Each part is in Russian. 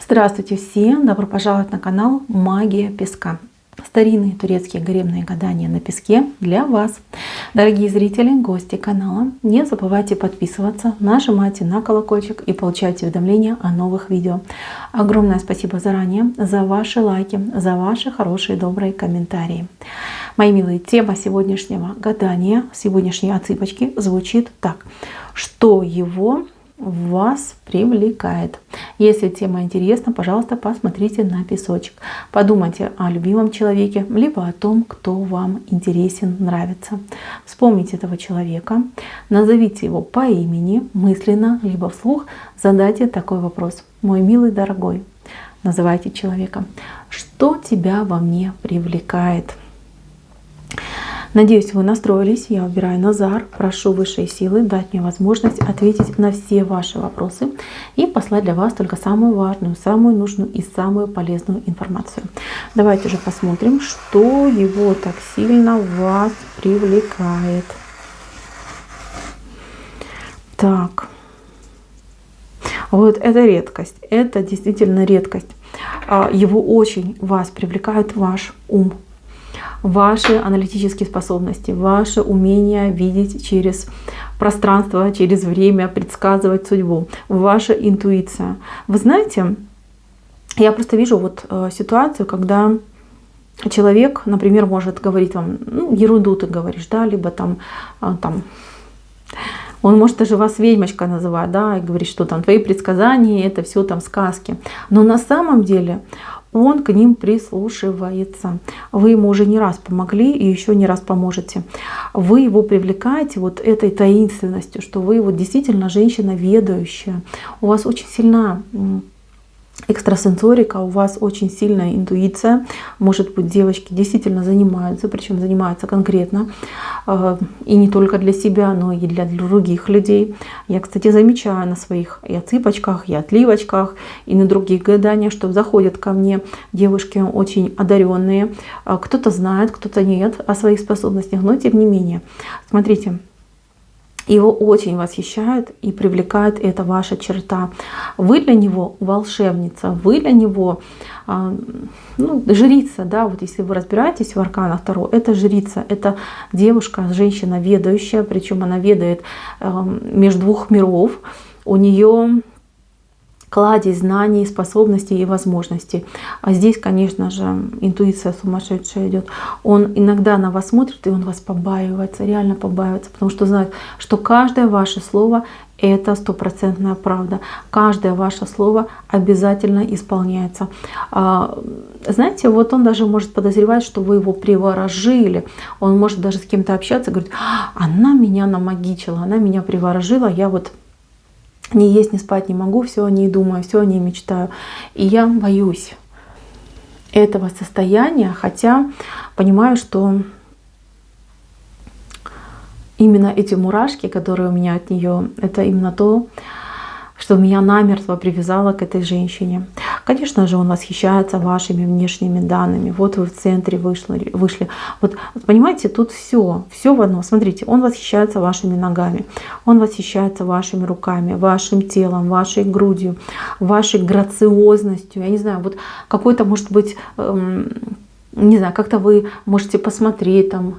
Здравствуйте всем! Добро пожаловать на канал Магия Песка. Старинные турецкие гаремные гадания на песке для вас. Дорогие зрители, гости канала, не забывайте подписываться, нажимайте на колокольчик и получайте уведомления о новых видео. Огромное спасибо заранее за ваши лайки, за ваши хорошие добрые комментарии. Мои милые, тема сегодняшнего гадания, сегодняшней отсыпочки звучит так. Что его вас привлекает? Если тема интересна, пожалуйста, посмотрите на песочек. Подумайте о любимом человеке, либо о том, кто вам интересен, нравится. Вспомните этого человека, назовите его по имени мысленно, либо вслух задайте такой вопрос. Мой милый, дорогой, называйте человека. Что тебя во мне привлекает? Надеюсь, вы настроились. Я убираю Назар. Прошу высшие силы дать мне возможность ответить на все ваши вопросы и послать для вас только самую важную, самую нужную и самую полезную информацию. Давайте же посмотрим, что его так сильно вас привлекает. Так. Вот это редкость. Это действительно редкость. Его очень вас привлекает ваш ум. Ваши аналитические способности, ваше умение видеть через пространство, через время, предсказывать судьбу, ваша интуиция. Вы знаете, я просто вижу вот ситуацию, когда человек, например, может говорить вам, ну, ерунду ты говоришь, да, либо там он может даже вас ведьмочка называть, да, и говорить, что там твои предсказания, это все там сказки. Но на самом деле он к ним прислушивается. Вы ему уже не раз помогли и еще не раз поможете. Вы его привлекаете вот этой таинственностью, что вы вот действительно женщина ведающая. У вас очень сильна экстрасенсорика, у вас очень сильная интуиция. Может быть, девочки действительно занимаются, причем занимаются конкретно. И не только для себя, но и для других людей. Я, кстати, замечаю на своих и отсыпочках, и отливочках, и на других гаданиях, что заходят ко мне девушки очень одаренные. Кто-то знает, кто-то нет о своих способностях, но тем не менее. Смотрите. Его очень восхищает и привлекает эта ваша черта. Вы для него волшебница, вы для него жрица, да, вот если вы разбираетесь в арканах Таро, это жрица, это девушка, женщина ведающая, причем она ведает между двух миров, у нее кладезь знаний, способностей и возможностей. А здесь, конечно же, интуиция сумасшедшая идет. Он иногда на вас смотрит, и он вас побаивается, реально побаивается, потому что знает, что каждое ваше слово — это стопроцентная правда. Каждое ваше слово обязательно исполняется. Знаете, вот он даже может подозревать, что вы его приворожили. Он может даже с кем-то общаться, говорит: она меня намагичила, она меня приворожила, я вот не есть, не спать не могу, все о ней думаю, все о ней мечтаю. И я боюсь этого состояния, хотя понимаю, что именно эти мурашки, которые у меня от нее, это именно то, что меня намертво привязало к этой женщине. Конечно же, он восхищается вашими внешними данными. Вот вы в центре вышли. Вот понимаете, тут все в одном. Смотрите, он восхищается вашими ногами, он восхищается вашими руками, вашим телом, вашей грудью, вашей грациозностью. Я не знаю, вот какой-то, может быть, не знаю, как-то вы можете посмотреть там,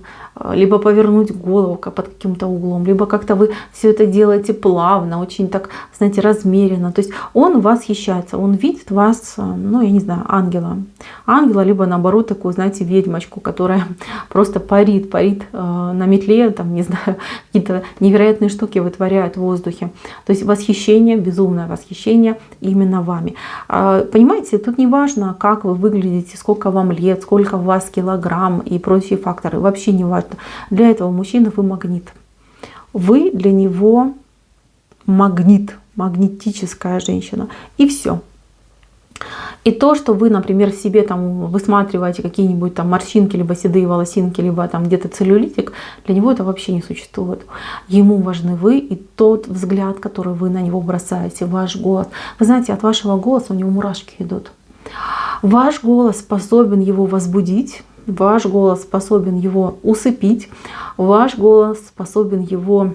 либо повернуть голову под каким-то углом, либо как-то вы все это делаете плавно, очень так, знаете, размеренно. То есть он восхищается, он видит вас, ну, я не знаю, ангела, либо наоборот такую, знаете, ведьмочку, которая просто парит на метле, там, не знаю, какие-то невероятные штуки вытворяет в воздухе. То есть восхищение, безумное восхищение именно вами. Понимаете, тут не важно, как вы выглядите, сколько вам лет, сколько у вас килограмм и прочие факторы, вообще не важно. Для этого мужчины вы магнит. Вы для него магнит, магнетическая женщина. И все. И то, что вы, например, в себе там высматриваете какие-нибудь там морщинки, либо седые волосинки, либо там где-то целлюлитик, для него это вообще не существует. Ему важны вы и тот взгляд, который вы на него бросаете, ваш голос. Вы знаете, от вашего голоса у него мурашки идут. Ваш голос способен его возбудить, ваш голос способен его усыпить, ваш голос способен его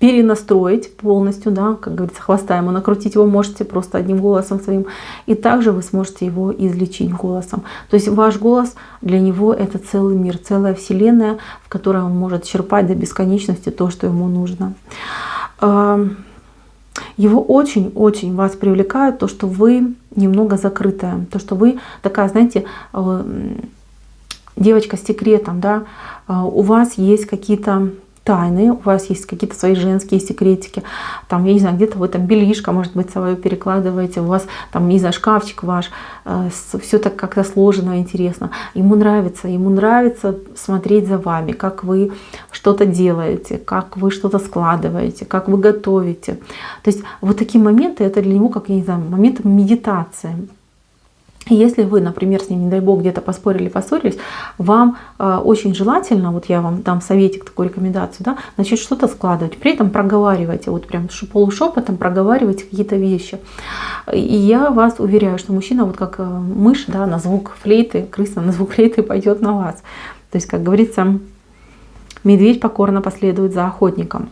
перенастроить полностью, да, как говорится, хвоста ему накрутить его можете просто одним голосом своим, и также вы сможете его излечить голосом. То есть ваш голос для него это целый мир, целая вселенная, в которой он может черпать до бесконечности то, что ему нужно. Его очень-очень вас привлекает то, что вы немного закрытая, то, что вы такая, знаете, девочка с секретом, да, у вас есть какие-то тайны, у вас есть какие-то свои женские секретики, там, я не знаю, где-то вы там бельишко, может быть, свое перекладываете, у вас там, не знаю, шкафчик ваш, все так как-то сложено, интересно. Ему нравится смотреть за вами, как вы что-то делаете, как вы что-то складываете, как вы готовите. То есть вот такие моменты, это для него, как, я не знаю, моменты медитации. Если вы, например, с ним, не дай бог, где-то поссорились, вам очень желательно, вот я вам дам советик, такую рекомендацию, да, начать что-то складывать, при этом проговаривайте, вот прям полушепотом проговаривайте какие-то вещи. И я вас уверяю, что мужчина, вот как мышь, да, на звук флейты, крыса на звук флейты пойдет на вас. То есть, как говорится, медведь покорно последует за охотником.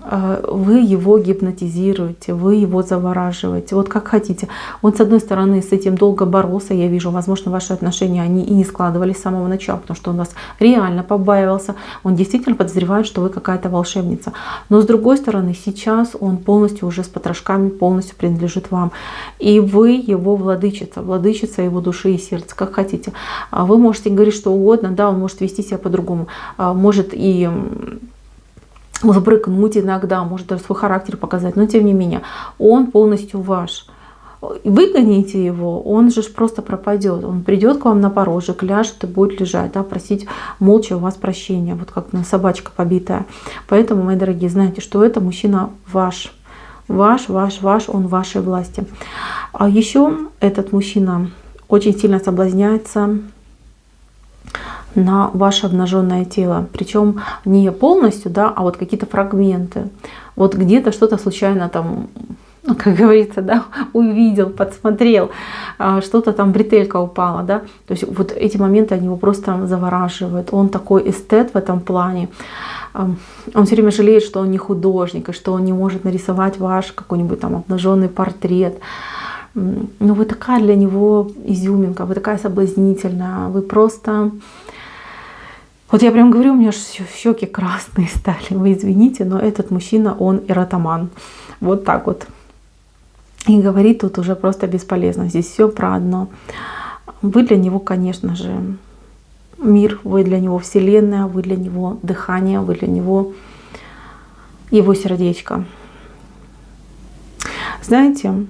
Вы его гипнотизируете, вы его завораживаете, вот как хотите. Он, с одной стороны, с этим долго боролся, я вижу, возможно, ваши отношения, они и не складывались с самого начала, потому что он вас реально побаивался, он действительно подозревает, что вы какая-то волшебница. Но, с другой стороны, сейчас он полностью уже с потрошками, полностью принадлежит вам. И вы его владычица его души и сердца, как хотите. Вы можете говорить что угодно, да, он может вести себя по-другому, может и взбрыкнуть иногда, может даже свой характер показать, но тем не менее, он полностью ваш. Выгоните его, он же просто пропадет. Он придет к вам на порожек, ляжет и будет лежать, да, просить молча у вас прощения, вот как собачка побитая. Поэтому, мои дорогие, знайте, что это мужчина ваш. Ваш, он в вашей власти. А еще этот мужчина очень сильно соблазняется на ваше обнаженное тело, причем не полностью, да, а вот какие-то фрагменты. Вот где-то что-то случайно там, ну, как говорится, да, увидел, подсмотрел, что-то там, бретелька упала, да. То есть вот эти моменты, они его просто завораживают. Он такой эстет в этом плане. Он все время жалеет, что он не художник, и что он не может нарисовать ваш какой-нибудь там обнаженный портрет. Но вы такая для него изюминка, вы такая соблазнительная, вы просто... Вот я прям говорю, у меня щеки красные стали, вы извините, но этот мужчина, он эротоман. Вот так вот. И говорить тут уже просто бесполезно, здесь все про одно. Вы для него, конечно же, мир, вы для него вселенная, вы для него дыхание, вы для него его сердечко. Знаете,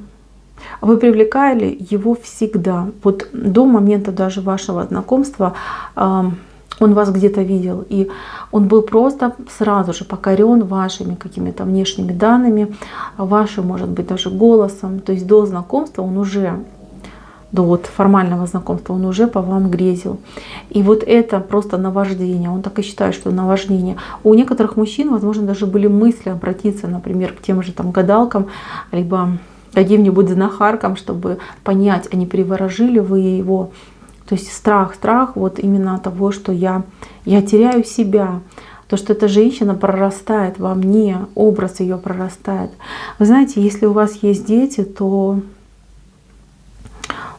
вы привлекали его всегда. Вот до момента даже вашего знакомства он вас где-то видел, и он был просто сразу же покорен вашими какими-то внешними данными, вашим, может быть, даже голосом. То есть до знакомства он уже, до вот формального знакомства он уже по вам грезил. И вот это просто наваждение, он так и считает, что наваждение. У некоторых мужчин, возможно, даже были мысли обратиться, например, к тем же там гадалкам, либо каким-нибудь знахаркам, чтобы понять, а не приворожили вы его. То есть страх вот именно от того, что я теряю себя, то, что эта женщина прорастает во мне, образ ее прорастает. Вы знаете, если у вас есть дети, то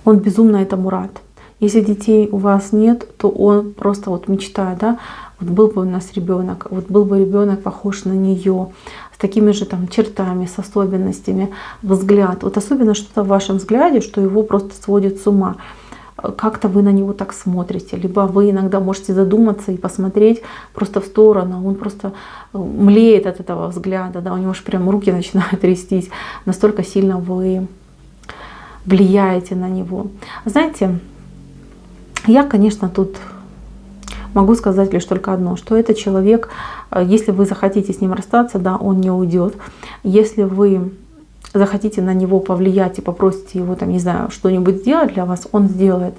он безумно этому рад. Если детей у вас нет, то он просто вот мечтает, да, вот был бы у нас ребенок, вот был бы ребенок похож на нее, с такими же там чертами, с особенностями, взгляд. Вот особенно что-то в вашем взгляде, что его просто сводит с ума. Как-то вы на него так смотрите, либо вы иногда можете задуматься и посмотреть просто в сторону, он просто млеет от этого взгляда, да, у него же прям руки начинают трястись, настолько сильно вы влияете на него. Знаете, я, конечно, тут могу сказать лишь только одно, что этот человек, если вы захотите с ним расстаться, да, он не уйдет. Если вы захотите на него повлиять и попросите его, там, не знаю, что-нибудь сделать для вас, он сделает.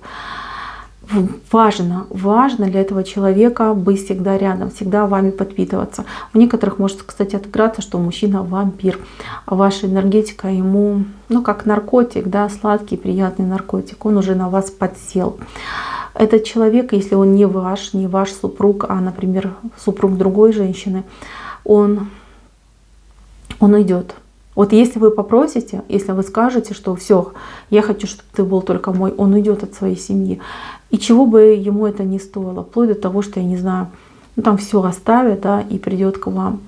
Важно для этого человека быть всегда рядом, всегда вами подпитываться. У некоторых может, кстати, отыграться, что мужчина вампир. Ваша энергетика ему, ну, как наркотик, да, сладкий, приятный наркотик. Он уже на вас подсел. Этот человек, если он не ваш супруг, а, например, супруг другой женщины, он он уйдет. Вот если вы попросите, если вы скажете, что все, я хочу, чтобы ты был только мой, он уйдет от своей семьи. И чего бы ему это ни стоило, вплоть до того, что, я не знаю, ну, там все оставит, да, и придет к вам.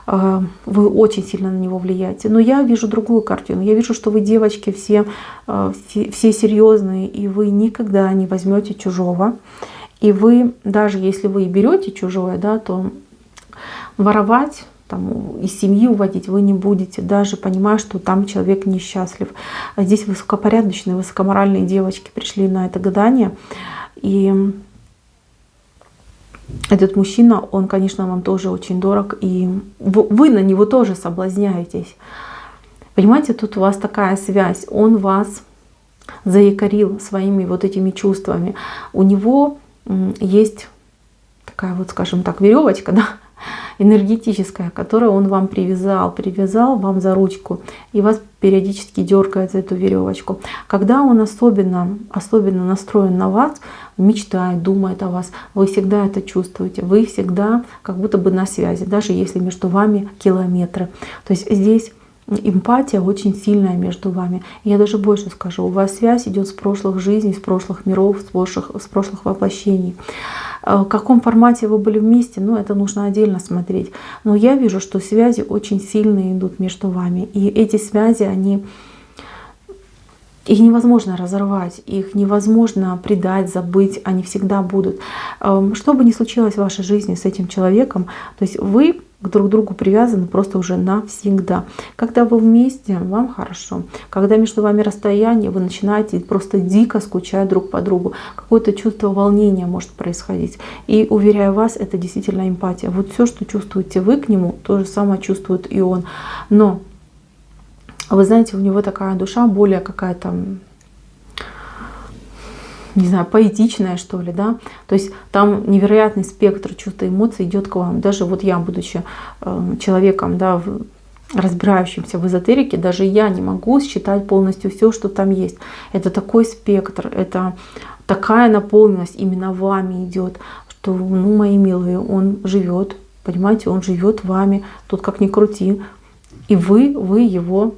Вы очень сильно на него влияете. Но я вижу другую картину. Я вижу, что вы, девочки, все серьезные, и вы никогда не возьмете чужого. И вы, даже если вы берете чужое, да, то воровать, там, из семьи уводить вы не будете, даже понимая, что там человек несчастлив. А здесь высокопорядочные, высокоморальные девочки пришли на это гадание. И этот мужчина, он, конечно, вам тоже очень дорог, и вы на него тоже соблазняетесь. Понимаете, тут у вас такая связь. Он вас заякорил своими вот этими чувствами. У него есть такая вот, скажем так, веревочка, да, энергетическая, которую он вам привязал вам за ручку, и вас периодически дергает за эту веревочку. Когда он особенно настроен на вас, мечтает, думает о вас, вы всегда это чувствуете, вы всегда как будто бы на связи, даже если между вами километры. То есть здесь эмпатия очень сильная между вами. Я даже больше скажу, у вас связь идет с прошлых жизней, с прошлых миров, с прошлых воплощений. В каком формате вы были вместе, ну, это нужно отдельно смотреть. Но я вижу, что связи очень сильные идут между вами. И эти связи, их невозможно разорвать, их невозможно предать, забыть, они всегда будут. Что бы ни случилось в вашей жизни с этим человеком, то есть вы друг к другу привязаны просто уже навсегда. Когда вы вместе, вам хорошо. Когда между вами расстояние, вы начинаете просто дико скучать друг по другу. Какое-то чувство волнения может происходить. И, уверяю вас, это действительно эмпатия. Вот все, что чувствуете вы к нему, то же самое чувствует и он. Но, вы знаете, у него такая душа более какая-то, не знаю, поэтичная, что ли, да. То есть там невероятный спектр чувств и эмоций идет к вам. Даже вот я, будучи человеком, да, разбирающимся в эзотерике, даже я не могу считать полностью все, что там есть. Это такой спектр, это такая наполненность именно вами идет, что, ну, мои милые, он живет, понимаете, он живет вами, тут как ни крути. И вы его,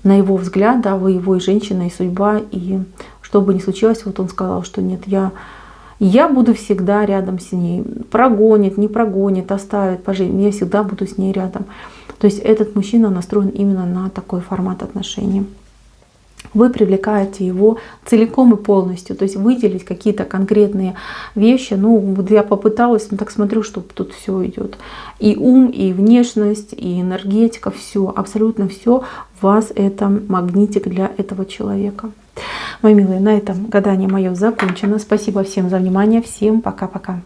на его взгляд, да, вы его и женщина, и судьба, и что бы ни случилось, вот он сказал, что нет, я буду всегда рядом с ней. Прогонит, не прогонит, оставит, поженит, я всегда буду с ней рядом. То есть этот мужчина настроен именно на такой формат отношений. Вы привлекаете его целиком и полностью, то есть выделить какие-то конкретные вещи. Ну, вот я попыталась, но так смотрю, что тут все идет. И ум, и внешность, и энергетика, все, абсолютно все. У вас это магнитик для этого человека. Мои милые, на этом гадание мое закончено. Спасибо всем за внимание. Всем пока-пока.